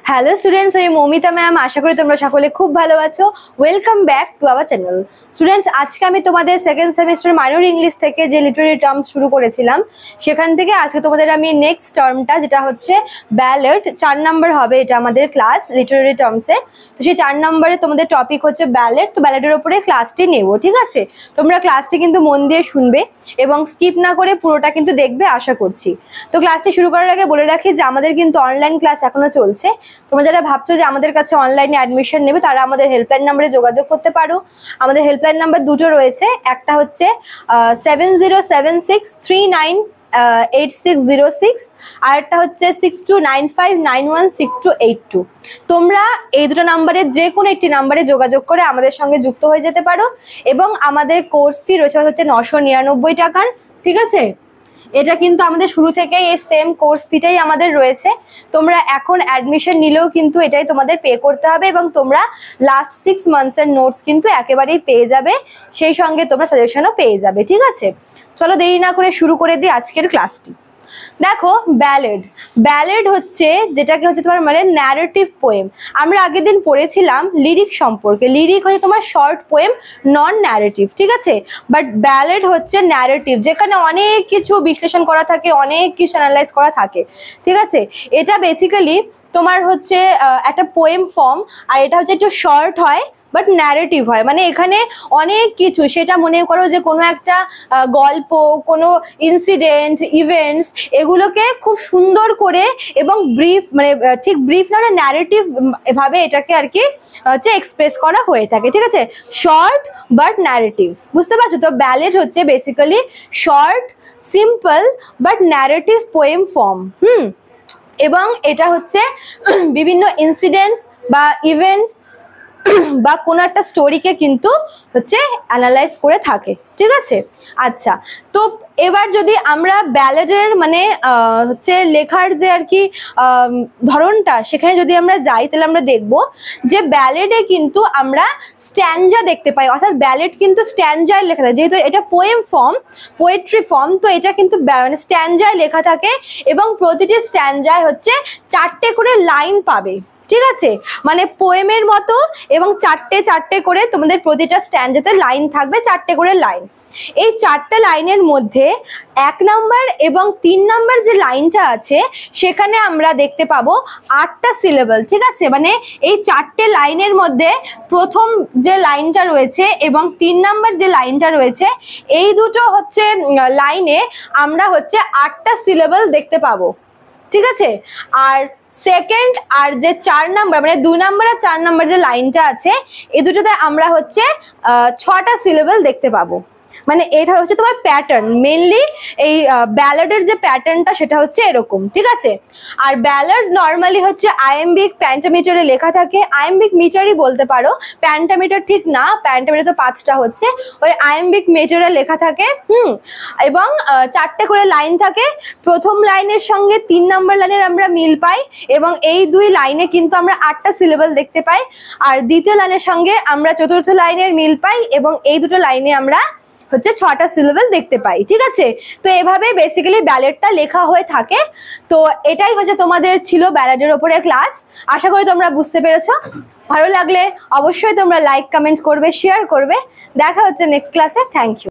Hello students, আমি Moumita ma'am. আশা করি তোমরা সকলে খুব ভালো আছো। Welcome back to our channel. Students, আজকে আমি তোমাদের সেকেন্ড সেমিস্টার মাইনর ইংলিশ থেকে যে লিটারারি টার্মস শুরু করেছিলাম, সেখান থেকে আজকে তোমাদের আমি নেক্সট টার্মটা, যেটা হচ্ছে ব্যালেট, 4 নম্বর হবে এটা আমাদের ক্লাস লিটারারি টার্মসের। তো সেই 4 নম্বরে তোমাদের টপিক হচ্ছে ব্যালেট। তো ব্যালেটের ওপরে ক্লাসটি নেব, ঠিক আছে? তোমরা ক্লাসটি কিন্তু মন দিয়ে শুনবে এবং স্কিপ না করে পুরোটা কিন্তু দেখবে আশা করছি। তো ক্লাসটি শুরু করার আগে বলে রাখি যে আমাদের কিন্তু অনলাইন ক্লাস এখনো চলছে। তোমরা যারা ভাবছো যে আমাদের কাছে অনলাইনে অ্যাডমিশন নেবে, তারা আমাদের হেল্পলাইন নাম্বারে যোগাযোগ করতে পারো। আমাদের হেল্পলাইন নাম্বার দুটো রয়েছে, একটা হচ্ছে 7076398606 আর একটা হচ্ছে 6295916282। তোমরা এই দুটো নাম্বারের যে কোনো একটি নাম্বারে যোগাযোগ করে আমাদের সঙ্গে যুক্ত হয়ে যেতে পারো। এবং আমাদের কোর্স ফি রয়েছে হচ্ছে 999 টাকার, ঠিক আছে? এটা কিন্তু আমাদের শুরু থেকেই এই সেম কোর্স ফিটাই আমাদের রয়েছে। তোমরা এখন অ্যাডমিশন নিলেও কিন্তু এটাই তোমাদের পে করতে হবে এবং তোমরা লাস্ট 6 মান্থসের নোটস কিন্তু একেবারেই পেয়ে যাবে, সেই সঙ্গে তোমরা সাজেশনও পেয়ে যাবে, ঠিক আছে? চলো দেরি না করে শুরু করে দিই আজকের ক্লাসটি। দেখো, ব্যালেড হচ্ছে যেটাকে হচ্ছে তোমার মানে ন্যারেটিভ পোয়েম। আমরা আগের দিন পড়েছিলাম লিরিক সম্পর্কে। লিরিক হচ্ছে তোমার শর্ট পোয়েম, নন ন্যারেটিভ, ঠিক আছে? বাট ব্যালেড হচ্ছে ন্যারেটিভ, যেখানে অনেক কিছু বিশ্লেষণ করা থাকে, অনেক কিছু অ্যানালাইজ করা থাকে, ঠিক আছে? এটা বেসিক্যালি তোমার হচ্ছে একটা পোয়েম ফর্ম, আর এটা হচ্ছে একটু শর্ট হয় বাট ন্যারেটিভ হয়। মানে এখানে অনেক কিছু, সেটা মনে করো যে কোনো একটা গল্প, কোনো ইনসিডেন্ট, ইভেন্টস, এগুলোকে খুব সুন্দর করে এবং ব্রিফ, মানে ঠিক ব্রিফ না, ন্যারেটিভ ভাবে এটাকে আর কি হচ্ছে এক্সপ্রেস করা হয়ে থাকে, ঠিক আছে? শর্ট বাট ন্যারেটিভ, বুঝতে পারছো? তো ব্যালেড হচ্ছে basically short, simple but narrative poem form. এবং এটা হচ্ছে বিভিন্ন ইনসিডেন্টস বা ইভেন্টস বা কোনো একটা স্টোরিকে কিন্তু হচ্ছে অ্যানালাইজ করে থাকে, ঠিক আছে? আচ্ছা, তো এবার যদি আমরা ব্যালেডের মানে হচ্ছে লেখার যে আর কি ধরনটা, সেখানে যদি আমরা যাই, তাহলে আমরা দেখব যে ব্যালেডে কিন্তু আমরা স্ট্যাঞ্জা দেখতে পাই। অর্থাৎ ব্যালেড কিন্তু স্ট্যাঞ্জায় লেখা থাকে, যেহেতু এটা পোয়েম ফর্ম, পোয়েট্রি ফর্ম, তো এটা কিন্তু মানে স্ট্যাঞ্জায় লেখা থাকে এবং প্রতিটি স্ট্যাঞ্জায় হচ্ছে 4টে করে লাইন পাবে, ঠিক আছে? মানে পোয়েমের মতো, এবং 4টে করে তোমাদের প্রতিটা স্ট্যান্ডাতে লাইন থাকবে, 4টে করে লাইন। এই 4টে লাইনের মধ্যে 1 নাম্বার এবং 3 নাম্বার যে লাইনটা আছে, সেখানে আমরা দেখতে পাবো 8টা সিলেবল, ঠিক আছে? মানে এই 4টে লাইনের মধ্যে প্রথম যে লাইনটা রয়েছে এবং 3 নাম্বার যে লাইনটা রয়েছে, এই দুটো হচ্ছে লাইনে আমরা হচ্ছে 8টা সিলেবল দেখতে পাবো, ঠিক আছে? আর সেকেন্ড আর যে 4 নাম্বার, মানে 2 নাম্বার আর 4 নাম্বার যে লাইনটা আছে, এই দুটোতে আমরা হচ্ছে 6টা সিলেবল দেখতে পাবো। মানে এটা হচ্ছে তোমার প্যাটার্ন। মেনলি এই ব্যালাডের যে প্যাটার্নটা, সেটা হচ্ছে এরকম, ঠিক আছে? আর ব্যালাড নর্মালি হচ্ছে আইএমবিক প্যান্টামিটারে লেখা থাকে। আইএমবিক মিটারই বলতে পারো, প্যান্টামিটার ঠিক না, প্যান্টামিটার তো 5টা হচ্ছে, ওই আইএমবিক মিটারে লেখা থাকে। এবং 4টে করে লাইন থাকে। প্রথম লাইনের সঙ্গে 3 নাম্বার লাইনের আমরা মিল পাই এবং এই 2 লাইনে কিন্তু আমরা 8টা সিলেবল দেখতে পাই। আর দ্বিতীয় লাইনের সঙ্গে আমরা চতুর্থ লাইনের মিল পাই এবং এই দুটো লাইনে আমরা হচ্ছে 6টা সিলেবল দেখতে পাই, ঠিক আছে? তো এভাবে বেসিক্যালি ব্যালেডটা লেখা হয়ে থাকে। তো এটাই হচ্ছে তোমাদের ছিল ব্যালেডের ওপরে ক্লাস। আশা করি তোমরা বুঝতে পেরেছো। ভালো লাগলে অবশ্যই তোমরা লাইক, কমেন্ট করবে, শেয়ার করবে। দেখা হচ্ছে নেক্সট ক্লাসে। Thank you.